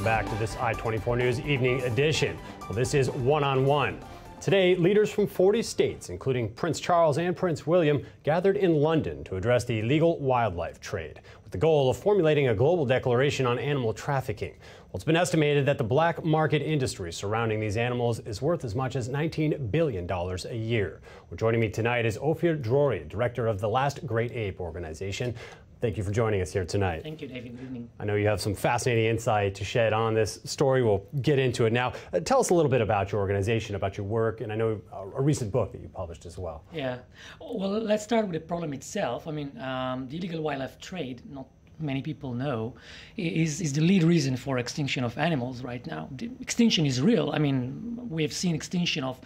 back to this I-24 News Evening Edition. Well, this is One-on-One. Today, leaders from 40 states, including Prince Charles and Prince William, gathered in London to address the illegal wildlife trade, with the goal of formulating a global declaration on animal trafficking. Well, it's been estimated that the black market industry surrounding these animals is worth as much as $19 billion a year. Well, joining me tonight is Ofir Drori, director of the Last Great Ape organization. Thank you for joining us here tonight. Thank you, David. Good evening. I know you have some fascinating insight to shed on this story. We'll get into it now. Tell us a little bit about your organization, about your work, and I know a recent book that you published as well. Yeah. Well, let's start with the problem itself. I mean, the illegal wildlife trade, not many people know, is the lead reason for extinction of animals right now. The extinction is real. I mean, we have seen extinction of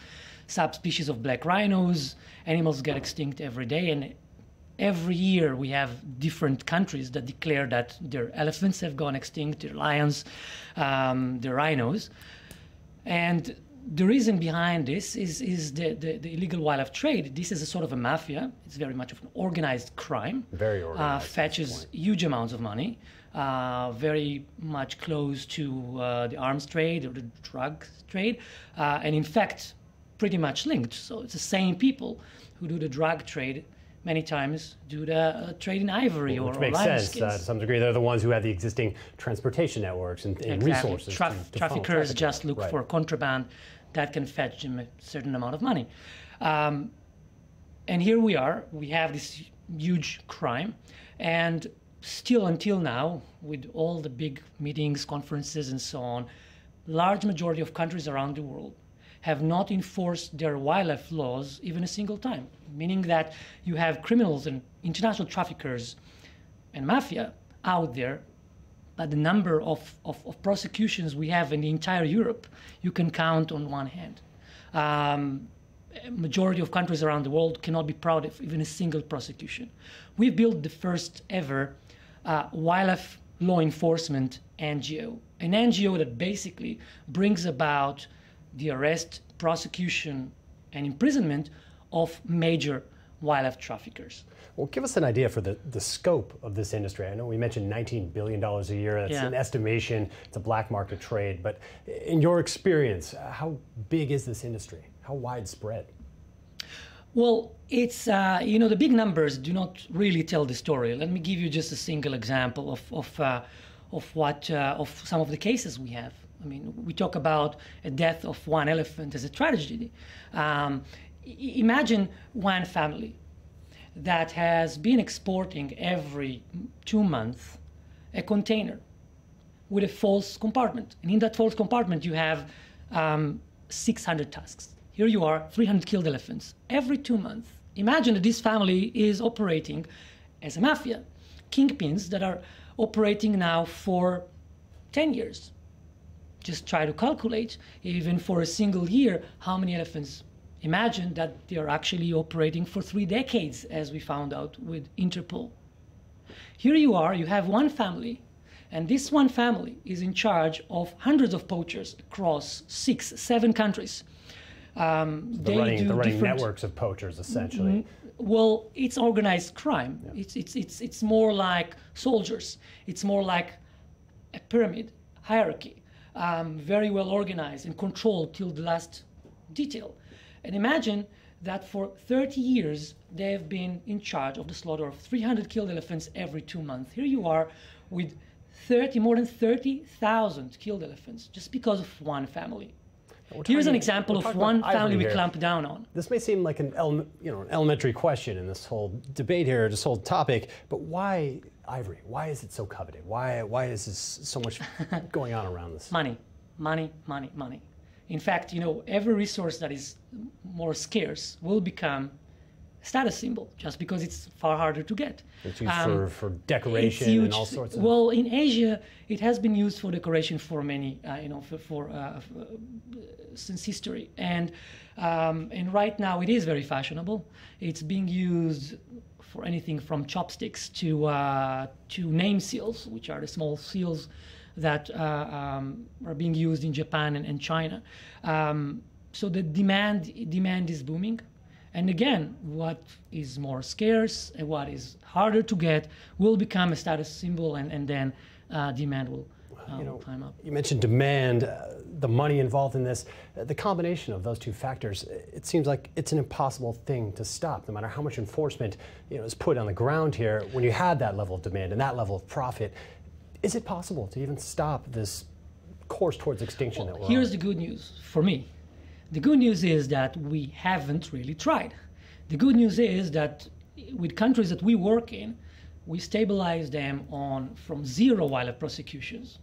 subspecies of black rhinos. Animals get extinct every day, and every year we have different countries that declare that their elephants have gone extinct, their lions, their rhinos. And the reason behind this is the illegal wildlife trade. This is a sort of a mafia. It's very much of an organized crime. Very organized. Fetches huge amounts of money, very much close to the arms trade or the drug trade, and in fact, pretty much linked. So it's the same people who do the drug trade many times do the trade in ivory or lion skins. Which makes sense to some degree. They're the ones who have the existing transportation networks and Exactly. resources. Traffickers just look for contraband that can fetch them a certain amount of money. And here we are. We have this huge crime. And still until now, with all the big meetings, conferences, and so on, large majority of countries around the world have not enforced their wildlife laws even a single time, meaning that you have criminals and international traffickers and mafia out there, but the number of prosecutions we have in the entire Europe, you can count on one hand. Majority of countries around the world cannot be proud of even a single prosecution. We built the first ever wildlife law enforcement NGO, an NGO that basically brings about the arrest, prosecution, and imprisonment of major wildlife traffickers. Well, give us an idea for the scope of this industry. I know we mentioned $19 billion a year. That's an estimation. It's a black market trade. But in your experience, how big is this industry? How widespread? Well, it's, the big numbers do not really tell the story. Let me give you just a single example of some of the cases we have. I mean, we talk about a death of one elephant as a tragedy. Imagine one family that has been exporting every 2 months a container with a false compartment. And in that false compartment, you have 600 tusks. Here you are, 300 killed elephants every 2 months. Imagine that this family is operating as a mafia, kingpins that are operating now for 10 years. Just try to calculate, even for a single year, how many elephants. Imagine that they are actually operating for 3 decades, as we found out with Interpol. Here you are, you have one family, and this one family is in charge of hundreds of poachers across 6, 7 countries. They're running networks of poachers, essentially. Well, it's organized crime. Yeah. It's more like soldiers. It's more like a pyramid, hierarchy. Very well organized and controlled till the last detail. And imagine that for 30 years, they have been in charge of the slaughter of 300 killed elephants every 2 months. Here you are with more than 30,000 killed elephants just because of one family. Here's an example of one family we clamped down on. This may seem like an elementary question in this whole debate here, this whole topic, but why ivory? Why is it so coveted? Why is this so much going on around this? Money, money, money, money. In fact, every resource that is more scarce will become a status symbol just because it's far harder to get. It's used for decoration and all sorts of... Well, in Asia, it has been used for decoration for many, since history. And right now it is very fashionable. It's being used for anything from chopsticks to name seals, which are the small seals that are being used in Japan and China. So the demand is booming. And again, what is more scarce and what is harder to get will become a status symbol, and then demand will climb up. You mentioned demand, the money involved in this. The combination of those two factors, it seems like it's an impossible thing to stop, no matter how much enforcement is put on the ground here. When you have that level of demand and that level of profit, is it possible to even stop this course towards extinction that we're Here's on? the good news for me. The good news is that we haven't really tried. The good news is that with countries that we work in, we stabilize them from 0 wildlife prosecutions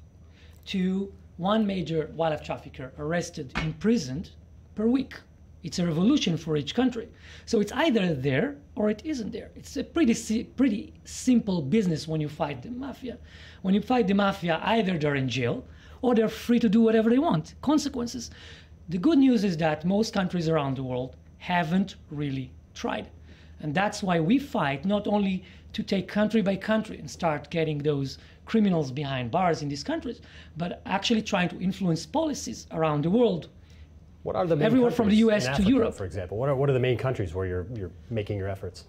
to 1 major wildlife trafficker arrested, imprisoned per week. It's a revolution for each country. So it's either there or it isn't there. It's a pretty simple business when you fight the mafia. When you fight the mafia, either they're in jail or they're free to do whatever they want. Consequences. The good news is that most countries around the world haven't really tried. And that's why we fight not only to take country by country and start getting those criminals behind bars in these countries, but actually trying to influence policies around the world. What are the main everywhere from the US in to Africa, Europe, for example? What are the main countries where you're making your efforts?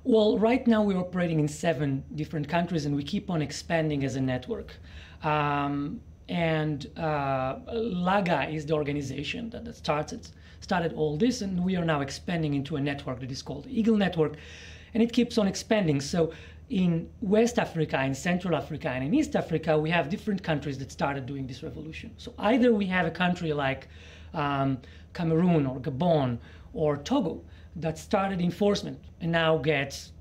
Well, right now we're operating in 7 different countries, and we keep on expanding as a network. LAGA is the organization that started all this, and we are now expanding into a network that is called Eagle Network, and it keeps on expanding. So in West Africa, in Central Africa, and in East Africa, we have different countries that started doing this revolution. So either we have a country like Cameroon or Gabon or Togo that started enforcement and now gets,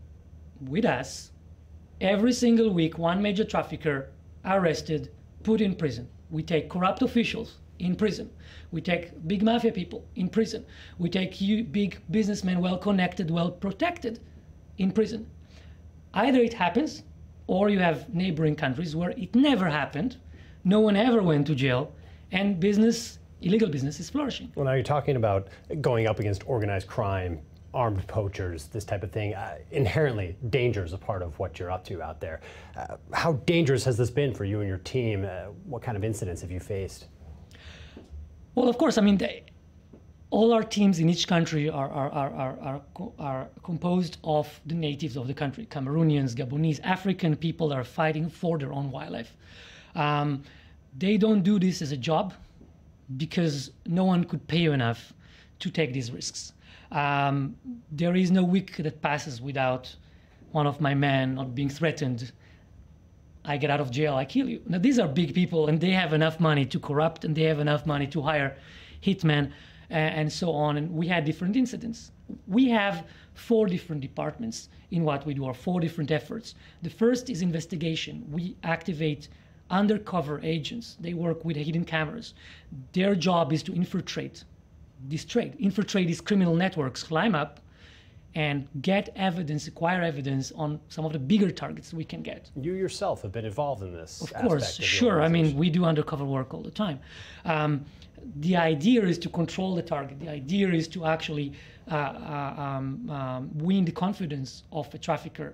with us, every single week, 1 major trafficker arrested, put in prison. We take corrupt officials in prison. We take big mafia people in prison. We take big businessmen, well-connected, well-protected, in prison. Either it happens, or you have neighboring countries where it never happened, no one ever went to jail, and illegal business is flourishing. Well, now you're talking about going up against organized crime, armed poachers, this type of thing. Inherently, danger is a part of what you're up to out there. How dangerous has this been for you and your team? What kind of incidents have you faced? Well, of course, I mean, all our teams in each country are composed of the natives of the country, Cameroonians, Gabonese, African people that are fighting for their own wildlife. They don't do this as a job because no one could pay you enough to take these risks. There is no week that passes without one of my men not being threatened. I get out of jail, I kill you. Now, these are big people, and they have enough money to corrupt, and they have enough money to hire hitmen, and so on. And we had different incidents. We have 4 different departments in what we do, or 4 different efforts. The first is investigation. We activate undercover agents. They work with hidden cameras. Their job is to infiltrate this trade. Infiltrate these criminal networks, climb up, and get evidence, acquire evidence on some of the bigger targets we can get. You yourself have been involved in this. Of course, sure. I mean, we do undercover work all the time. The idea is to control the target. The idea is to actually win the confidence of a trafficker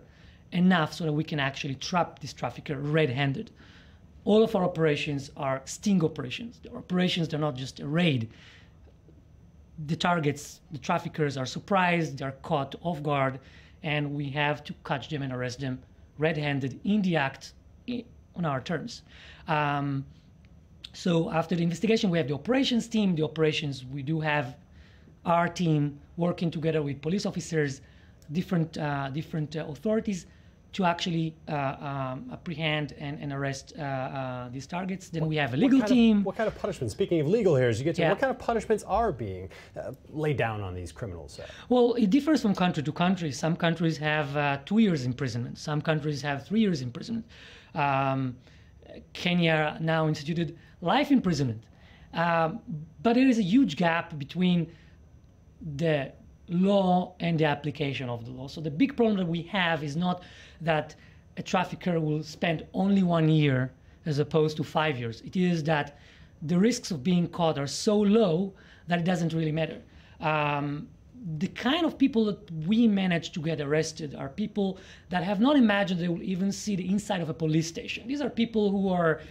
enough so that we can actually trap this trafficker red-handed. All of our operations are sting operations. They're operations, they're not just a raid. The targets, the traffickers are surprised, they're caught off guard, and we have to catch them and arrest them red-handed in the act on our terms. So after the investigation, we have the operations team. The operations, we do have our team working together with police officers, different authorities to actually apprehend and arrest these targets. Then we have a legal team. What kind of punishments? Speaking of legal here, as you get to, what kind of punishments are being laid down on these criminals? Well, it differs from country to country. Some countries have 2 years imprisonment. Some countries have 3 years imprisonment. Kenya now instituted life imprisonment. But there is a huge gap between the law and the application of the law. So the big problem that we have is not that a trafficker will spend only 1 year as opposed to 5 years. It is that the risks of being caught are so low that it doesn't really matter. The kind of people that we manage to get arrested are people that have not imagined they will even see the inside of a police station. These are people who are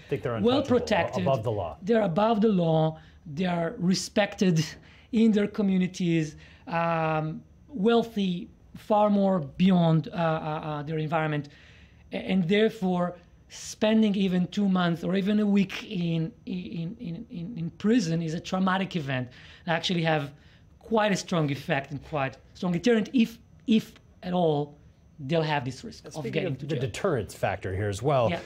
well protected. Above the law. They're above the law. They are respected in their communities, wealthy, far more beyond their environment. And therefore, spending even 2 months or even a week in prison is a traumatic event and actually have quite a strong effect and quite strong deterrent if at all they'll have this risk of getting to jail. The deterrence factor here as well, Yeah.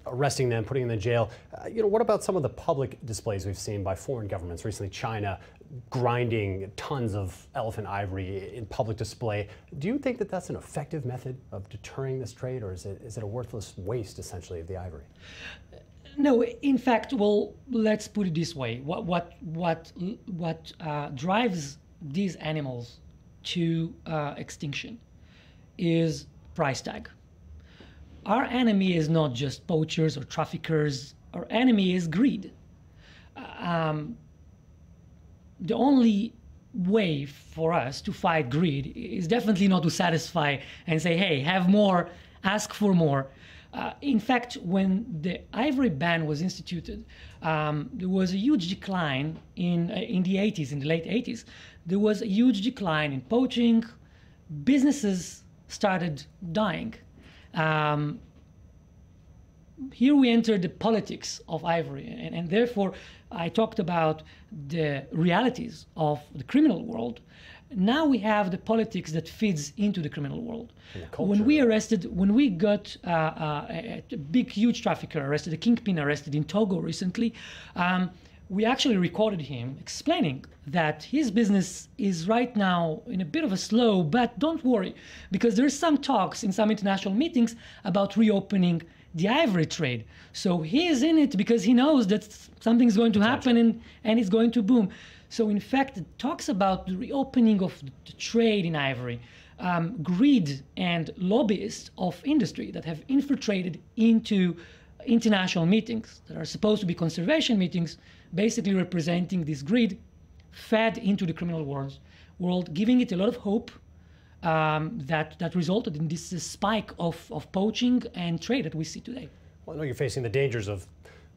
Arresting them, putting them in jail. What about some of the public displays we've seen by foreign governments? Recently, China grinding tons of elephant ivory in public display. Do you think that that's an effective method of deterring this trade, or is it a worthless waste, essentially, of the ivory? No, in fact, well, let's put it this way. What drives these animals to extinction is price tag. Our enemy is not just poachers or traffickers. Our enemy is greed. The only way for us to fight greed is definitely not to satisfy and say, hey, have more, ask for more. In fact, when the ivory ban was instituted, there was a huge decline in the 80s, in the late 80s. There was a huge decline in poaching. Businesses started dying. Here we enter the politics of ivory, and therefore I talked about the realities of the criminal world. Now we have the politics that feeds into the criminal world. When we got a big, huge trafficker arrested, a kingpin arrested in Togo recently, we actually recorded him explaining that his business is right now in a bit of a slow, but don't worry, because there's some talks in some international meetings about reopening the ivory trade. So he is in it because he knows that something's going to happen and it's going to boom. So in fact, it talks about the reopening of the trade in ivory, greed and lobbyists of industry that have infiltrated into international meetings that are supposed to be conservation meetings, basically representing this greed fed into the criminal world, giving it a lot of hope that resulted in this spike of poaching and trade that we see today. Well, I know you're facing the dangers of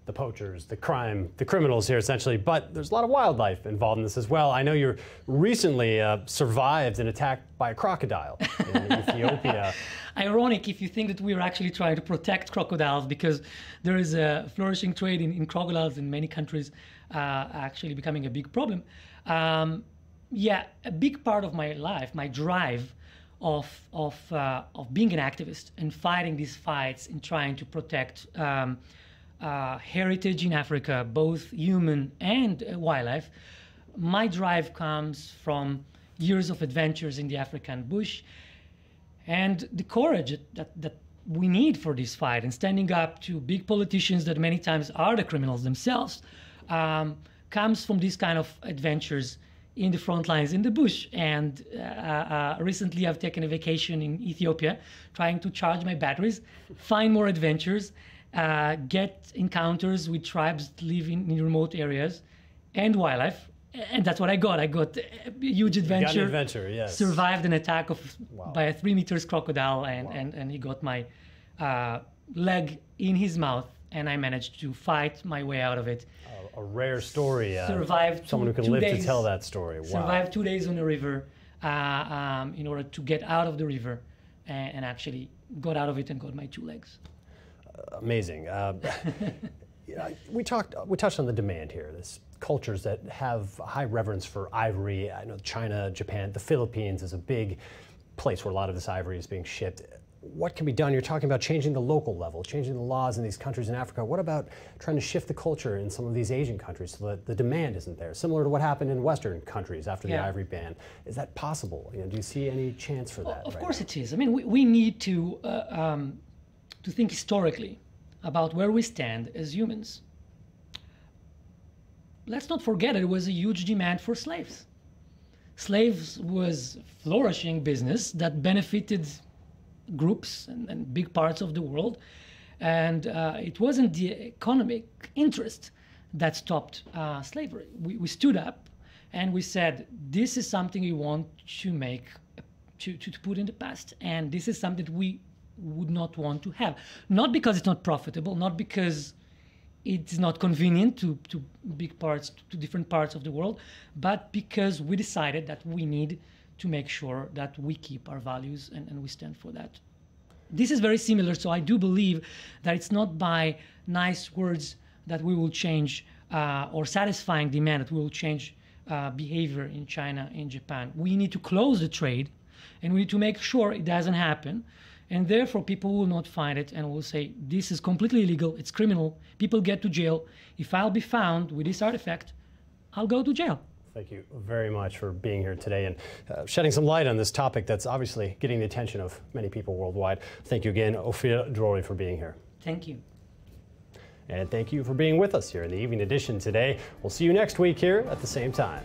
the poachers, the crime, the criminals here essentially, but there's a lot of wildlife involved in this as well. I know you recently survived an attack by a crocodile in Ethiopia. Ironic if you think that we are actually trying to protect crocodiles, because there is a flourishing trade in crocodiles in many countries, actually becoming a big problem. Yeah, a big part of my life, my drive of being an activist and fighting these fights and trying to protect heritage in Africa, both human and wildlife, my drive comes from years of adventures in the African bush and the courage that we need for this fight, and standing up to big politicians that many times are the criminals themselves, comes from these kind of adventures in the front lines in the bush. And recently I've taken a vacation in Ethiopia, trying to charge my batteries, find more adventures, get encounters with tribes that live in remote areas and wildlife. And that's what I got. I got a huge adventure. You got an adventure, yes. Survived an attack by a 3 meters crocodile, and he got my leg in his mouth, and I managed to fight my way out of it. A rare story. Survived someone who can live to tell that story. Wow. Survived 2 days on the river in order to get out of the river, and actually got out of it and got my 2 legs. Amazing. We touched on the demand here. This cultures that have high reverence for ivory. I know China, Japan, the Philippines is a big place where a lot of this ivory is being shipped. What can be done? You're talking about changing the local level, changing the laws in these countries in Africa. What about trying to shift the culture in some of these Asian countries so that the demand isn't there? Similar to what happened in Western countries after the ivory ban. Is that possible? Do you see any chance for that? Of course it is. I mean, we need to think historically about where we stand as humans. Let's not forget it was a huge demand for slaves. Slaves was flourishing business that benefited groups and big parts of the world, and it wasn't the economic interest that stopped slavery. We stood up and we said, this is something we want to make, to put in the past, and this is something that we would not want to have. Not because it's not profitable, not because it's not convenient to different parts of the world, but because we decided that we need to make sure that we keep our values and we stand for that. This is very similar, so I do believe that it's not by nice words that we will change or satisfying demand that we will change behavior in China and Japan. We need to close the trade, and we need to make sure it doesn't happen. And therefore, people will not find it and will say, this is completely illegal, it's criminal, people get to jail. If I'll be found with this artifact, I'll go to jail. Thank you very much for being here today and shedding some light on this topic that's obviously getting the attention of many people worldwide. Thank you again, Ofir Drori, for being here. Thank you. And thank you for being with us here in the evening edition today. We'll see you next week here at the same time.